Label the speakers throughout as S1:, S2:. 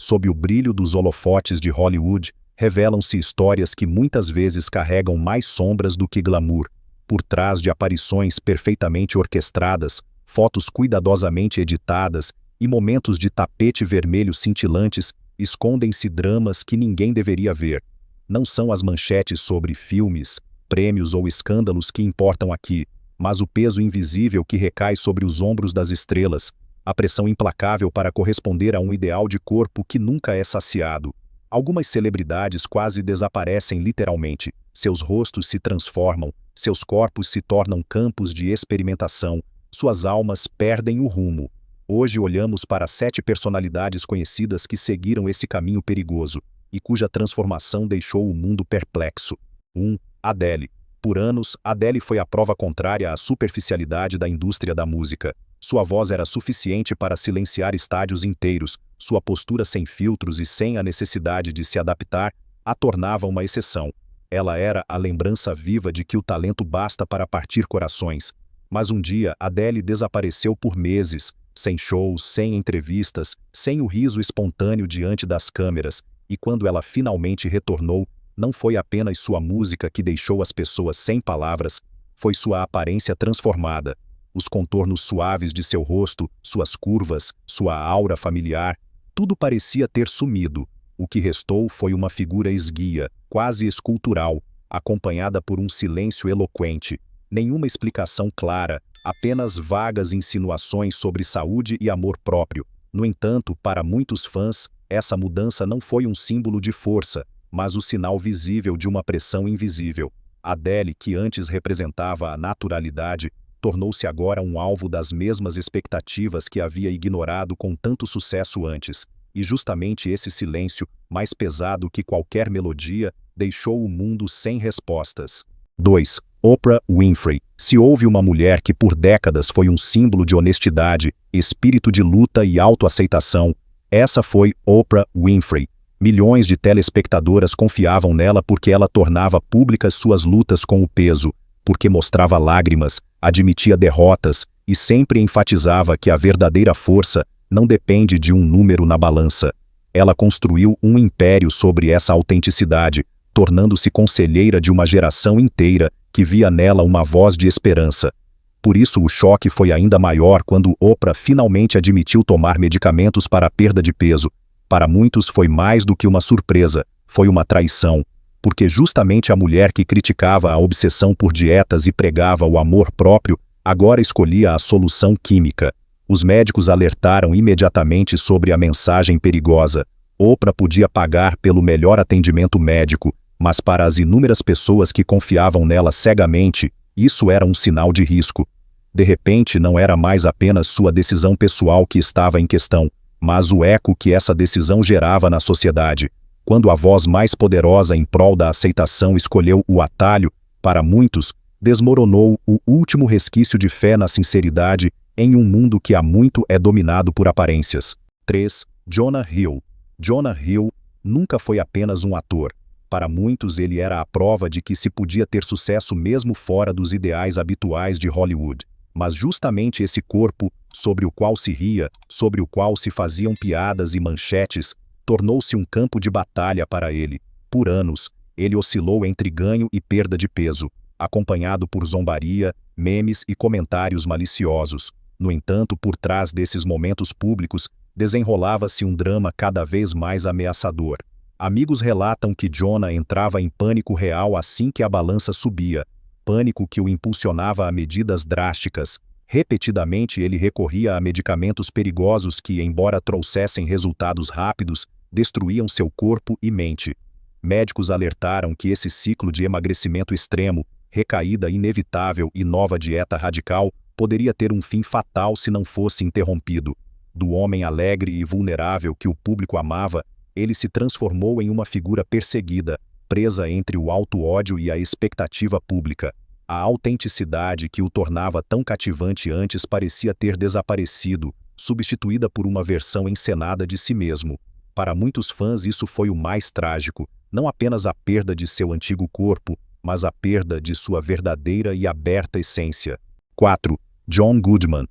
S1: sob o brilho dos holofotes de Hollywood, revelam-se histórias que muitas vezes carregam mais sombras do que glamour. Por trás de aparições perfeitamente orquestradas, fotos cuidadosamente editadas e momentos de tapete vermelho cintilantes, escondem-se dramas que ninguém deveria ver. Não são as manchetes sobre filmes, prêmios ou escândalos que importam aqui, mas o peso invisível que recai sobre os ombros das estrelas, a pressão implacável para corresponder a um ideal de corpo que nunca é saciado. Algumas celebridades quase desaparecem literalmente, seus rostos se transformam, seus corpos se tornam campos de experimentação, suas almas perdem o rumo. Hoje olhamos para 7 personalidades conhecidas que seguiram esse caminho perigoso, e cuja transformação deixou o mundo perplexo. 1. Adele. Por anos, Adele foi a prova contrária à superficialidade da indústria da música. Sua voz era suficiente para silenciar estádios inteiros, sua postura sem filtros e sem a necessidade de se adaptar a tornava uma exceção. Ela era a lembrança viva de que o talento basta para partir corações. Mas um dia Adele desapareceu por meses, sem shows, sem entrevistas, sem o riso espontâneo diante das câmeras, e quando ela finalmente retornou, não foi apenas sua música que deixou as pessoas sem palavras, foi sua aparência transformada. Os contornos suaves de seu rosto, suas curvas, sua aura familiar, tudo parecia ter sumido. O que restou foi uma figura esguia, quase escultural, acompanhada por um silêncio eloquente. Nenhuma explicação clara, apenas vagas insinuações sobre saúde e amor próprio. No entanto, para muitos fãs, essa mudança não foi um símbolo de força, mas o sinal visível de uma pressão invisível. Adele, que antes representava a naturalidade, tornou-se agora um alvo das mesmas expectativas que havia ignorado com tanto sucesso antes. E justamente esse silêncio, mais pesado que qualquer melodia, deixou o mundo sem respostas. 2. Oprah Winfrey. Se houve uma mulher que por décadas foi um símbolo de honestidade, espírito de luta e autoaceitação, essa foi Oprah Winfrey. Milhões de telespectadoras confiavam nela porque ela tornava públicas suas lutas com o peso, porque mostrava lágrimas, admitia derrotas e sempre enfatizava que a verdadeira força não depende de um número na balança. Ela construiu um império sobre essa autenticidade, tornando-se conselheira de uma geração inteira que via nela uma voz de esperança. Por isso o choque foi ainda maior quando Oprah finalmente admitiu tomar medicamentos para a perda de peso. Para muitos foi mais do que uma surpresa, foi uma traição, porque justamente a mulher que criticava a obsessão por dietas e pregava o amor próprio, agora escolhia a solução química. Os médicos alertaram imediatamente sobre a mensagem perigosa. Oprah podia pagar pelo melhor atendimento médico, mas para as inúmeras pessoas que confiavam nela cegamente, isso era um sinal de risco. De repente não era mais apenas sua decisão pessoal que estava em questão, mas o eco que essa decisão gerava na sociedade. Quando a voz mais poderosa em prol da aceitação escolheu o atalho, para muitos, desmoronou o último resquício de fé na sinceridade em um mundo que há muito é dominado por aparências. 3. Jonah Hill. Jonah Hill nunca foi apenas um ator. Para muitos ele era a prova de que se podia ter sucesso mesmo fora dos ideais habituais de Hollywood. Mas justamente esse corpo, sobre o qual se ria, sobre o qual se faziam piadas e manchetes, tornou-se um campo de batalha para ele. Por anos, ele oscilou entre ganho e perda de peso, acompanhado por zombaria, memes e comentários maliciosos. No entanto, por trás desses momentos públicos, desenrolava-se um drama cada vez mais ameaçador. Amigos relatam que Jonah entrava em pânico real assim que a balança subia, pânico que o impulsionava a medidas drásticas. Repetidamente ele recorria a medicamentos perigosos que, embora trouxessem resultados rápidos, destruíam seu corpo e mente. Médicos alertaram que esse ciclo de emagrecimento extremo, recaída inevitável e nova dieta radical poderia ter um fim fatal se não fosse interrompido. Do homem alegre e vulnerável que o público amava, ele se transformou em uma figura perseguida, presa entre o alto ódio e a expectativa pública. A autenticidade que o tornava tão cativante antes parecia ter desaparecido, substituída por uma versão encenada de si mesmo. Para muitos fãs isso foi o mais trágico, não apenas a perda de seu antigo corpo, mas a perda de sua verdadeira e aberta essência. 4. John Goodman.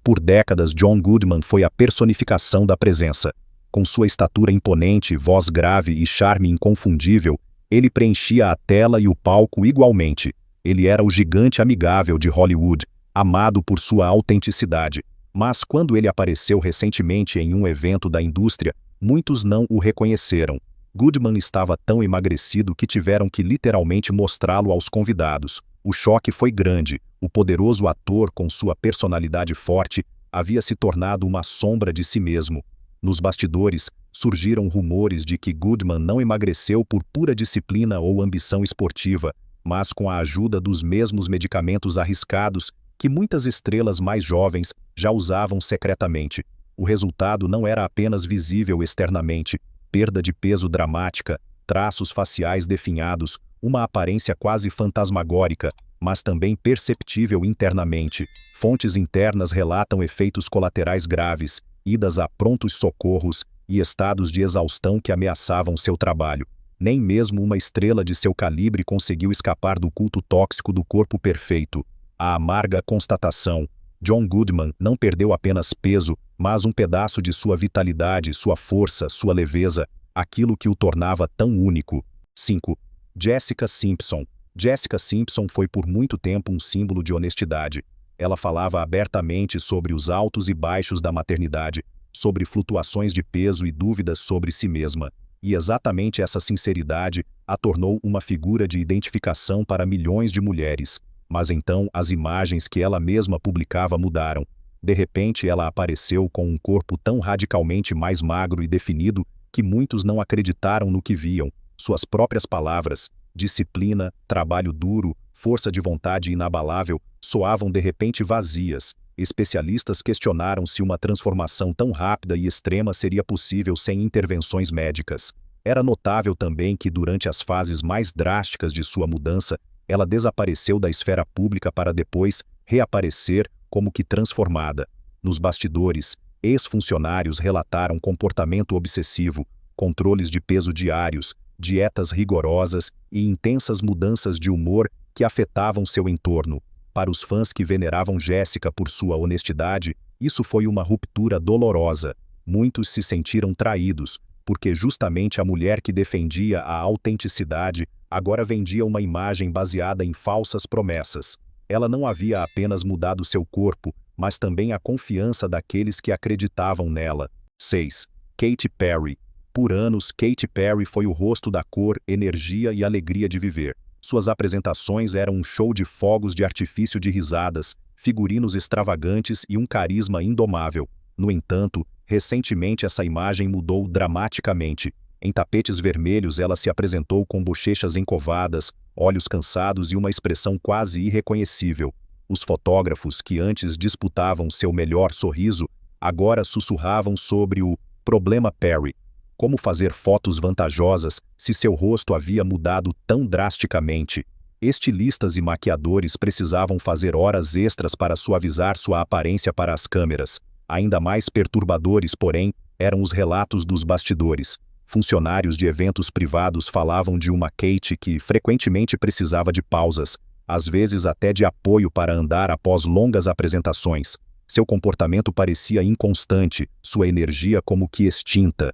S1: Por décadas John Goodman foi a personificação da presença. Com sua estatura imponente, voz grave e charme inconfundível, ele preenchia a tela e o palco igualmente. Ele era o gigante amigável de Hollywood, amado por sua autenticidade. Mas quando ele apareceu recentemente em um evento da indústria, muitos não o reconheceram. Goodman estava tão emagrecido que tiveram que literalmente mostrá-lo aos convidados. O choque foi grande. O poderoso ator, com sua personalidade forte, havia se tornado uma sombra de si mesmo. Nos bastidores, surgiram rumores de que Goodman não emagreceu por pura disciplina ou ambição esportiva, mas com a ajuda dos mesmos medicamentos arriscados que muitas estrelas mais jovens já usavam secretamente. O resultado não era apenas visível externamente: perda de peso dramática, traços faciais definhados, uma aparência quase fantasmagórica, mas também perceptível internamente. Fontes internas relatam efeitos colaterais graves, idas a prontos socorros e estados de exaustão que ameaçavam seu trabalho. Nem mesmo uma estrela de seu calibre conseguiu escapar do culto tóxico do corpo perfeito. A amarga constatação: John Goodman não perdeu apenas peso, mas um pedaço de sua vitalidade, sua força, sua leveza, aquilo que o tornava tão único. 5. Jessica Simpson. Jessica Simpson foi por muito tempo um símbolo de honestidade. Ela falava abertamente sobre os altos e baixos da maternidade, sobre flutuações de peso e dúvidas sobre si mesma. E exatamente essa sinceridade a tornou uma figura de identificação para milhões de mulheres. Mas então as imagens que ela mesma publicava mudaram. De repente ela apareceu com um corpo tão radicalmente mais magro e definido que muitos não acreditaram no que viam. Suas próprias palavras, disciplina, trabalho duro, força de vontade inabalável, soavam de repente vazias. Especialistas questionaram se uma transformação tão rápida e extrema seria possível sem intervenções médicas. Era notável também que durante as fases mais drásticas de sua mudança, ela desapareceu da esfera pública para depois reaparecer como que transformada. Nos bastidores, ex-funcionários relataram comportamento obsessivo, controles de peso diários, dietas rigorosas e intensas mudanças de humor que afetavam seu entorno. Para os fãs que veneravam Jessica por sua honestidade, isso foi uma ruptura dolorosa. Muitos se sentiram traídos, porque justamente a mulher que defendia a autenticidade agora vendia uma imagem baseada em falsas promessas. Ela não havia apenas mudado seu corpo, mas também a confiança daqueles que acreditavam nela. 6. Katy Perry. Por anos, Katy Perry foi o rosto da cor, energia e alegria de viver. Suas apresentações eram um show de fogos de artifício de risadas, figurinos extravagantes e um carisma indomável. No entanto, recentemente essa imagem mudou dramaticamente. Em tapetes vermelhos ela se apresentou com bochechas encovadas, olhos cansados e uma expressão quase irreconhecível. Os fotógrafos que antes disputavam seu melhor sorriso, agora sussurravam sobre o problema Perry. Como fazer fotos vantajosas se seu rosto havia mudado tão drasticamente? Estilistas e maquiadores precisavam fazer horas extras para suavizar sua aparência para as câmeras. Ainda mais perturbadores, porém, eram os relatos dos bastidores. Funcionários de eventos privados falavam de uma Katy que frequentemente precisava de pausas, às vezes até de apoio para andar após longas apresentações. Seu comportamento parecia inconstante, sua energia como que extinta.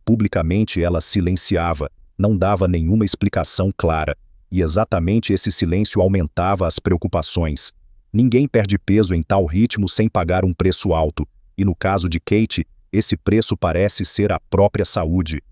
S1: Publicamente ela silenciava, não dava nenhuma explicação clara, e exatamente esse silêncio aumentava as preocupações. Ninguém perde peso em tal ritmo sem pagar um preço alto, e no caso de Katy, esse preço parece ser a própria saúde.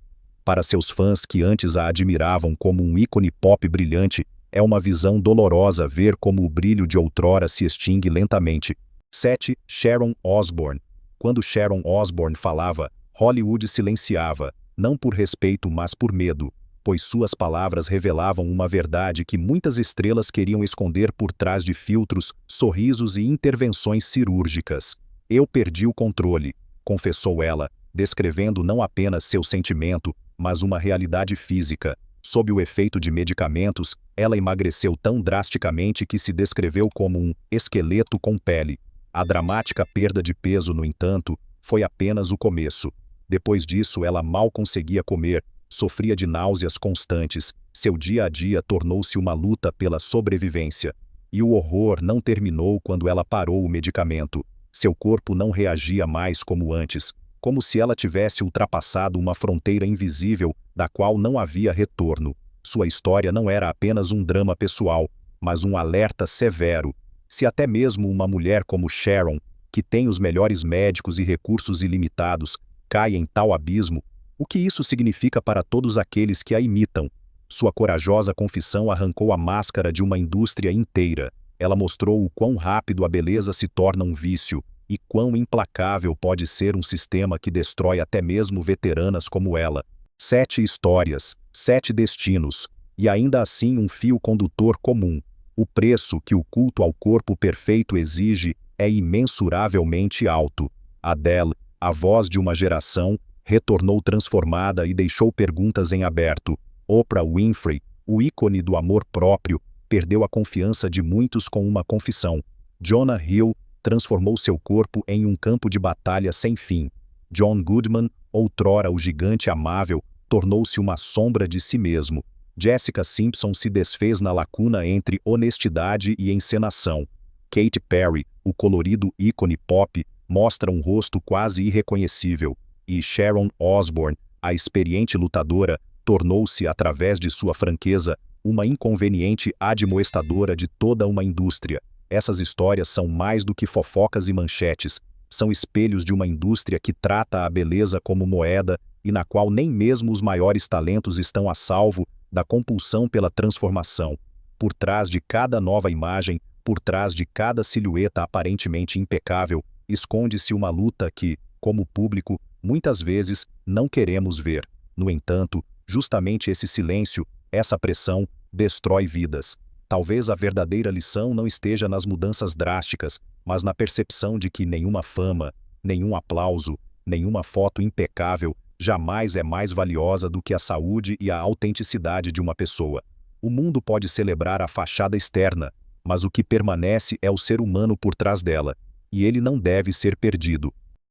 S1: Para seus fãs que antes a admiravam como um ícone pop brilhante, é uma visão dolorosa ver como o brilho de outrora se extingue lentamente. 7. Sharon Osbourne. Quando Sharon Osbourne falava, Hollywood silenciava, não por respeito mas por medo, pois suas palavras revelavam uma verdade que muitas estrelas queriam esconder por trás de filtros, sorrisos e intervenções cirúrgicas. Eu perdi o controle, confessou ela, descrevendo não apenas seu sentimento, mas uma realidade física. Sob o efeito de medicamentos, ela emagreceu tão drasticamente que se descreveu como um esqueleto com pele. A dramática perda de peso, no entanto, foi apenas o começo. Depois disso, ela mal conseguia comer, sofria de náuseas constantes, seu dia a dia tornou-se uma luta pela sobrevivência. E o horror não terminou quando ela parou o medicamento. Seu corpo não reagia mais como antes. como se ela tivesse ultrapassado uma fronteira invisível da qual não havia retorno. Sua história não era apenas um drama pessoal, mas um alerta severo. Se até mesmo uma mulher como Sharon, que tem os melhores médicos e recursos ilimitados, cai em tal abismo, o que isso significa para todos aqueles que a imitam? Sua corajosa confissão arrancou a máscara de uma indústria inteira. Ela mostrou o quão rápido a beleza se torna um vício e quão implacável pode ser um sistema que destrói até mesmo veteranas como ela. 7 histórias, 7 destinos, e ainda assim um fio condutor comum. O preço que o culto ao corpo perfeito exige é imensuravelmente alto. Adele, a voz de uma geração, retornou transformada e deixou perguntas em aberto. Oprah Winfrey, o ícone do amor próprio, perdeu a confiança de muitos com uma confissão. Jonah Hill transformou seu corpo em um campo de batalha sem fim. John Goodman, outrora o gigante amável, tornou-se uma sombra de si mesmo. Jessica Simpson se desfez na lacuna entre honestidade e encenação. Katy Perry, o colorido ícone pop, mostra um rosto quase irreconhecível. E Sharon Osbourne, a experiente lutadora, tornou-se, através de sua franqueza, uma inconveniente admoestadora de toda uma indústria. Essas histórias são mais do que fofocas e manchetes. São espelhos de uma indústria que trata a beleza como moeda e na qual nem mesmo os maiores talentos estão a salvo da compulsão pela transformação. Por trás de cada nova imagem, por trás de cada silhueta aparentemente impecável, esconde-se uma luta que, como público, muitas vezes não queremos ver. No entanto, justamente esse silêncio, essa pressão, destrói vidas. Talvez a verdadeira lição não esteja nas mudanças drásticas, mas na percepção de que nenhuma fama, nenhum aplauso, nenhuma foto impecável jamais é mais valiosa do que a saúde e a autenticidade de uma pessoa. O mundo pode celebrar a fachada externa, mas o que permanece é o ser humano por trás dela, e ele não deve ser perdido.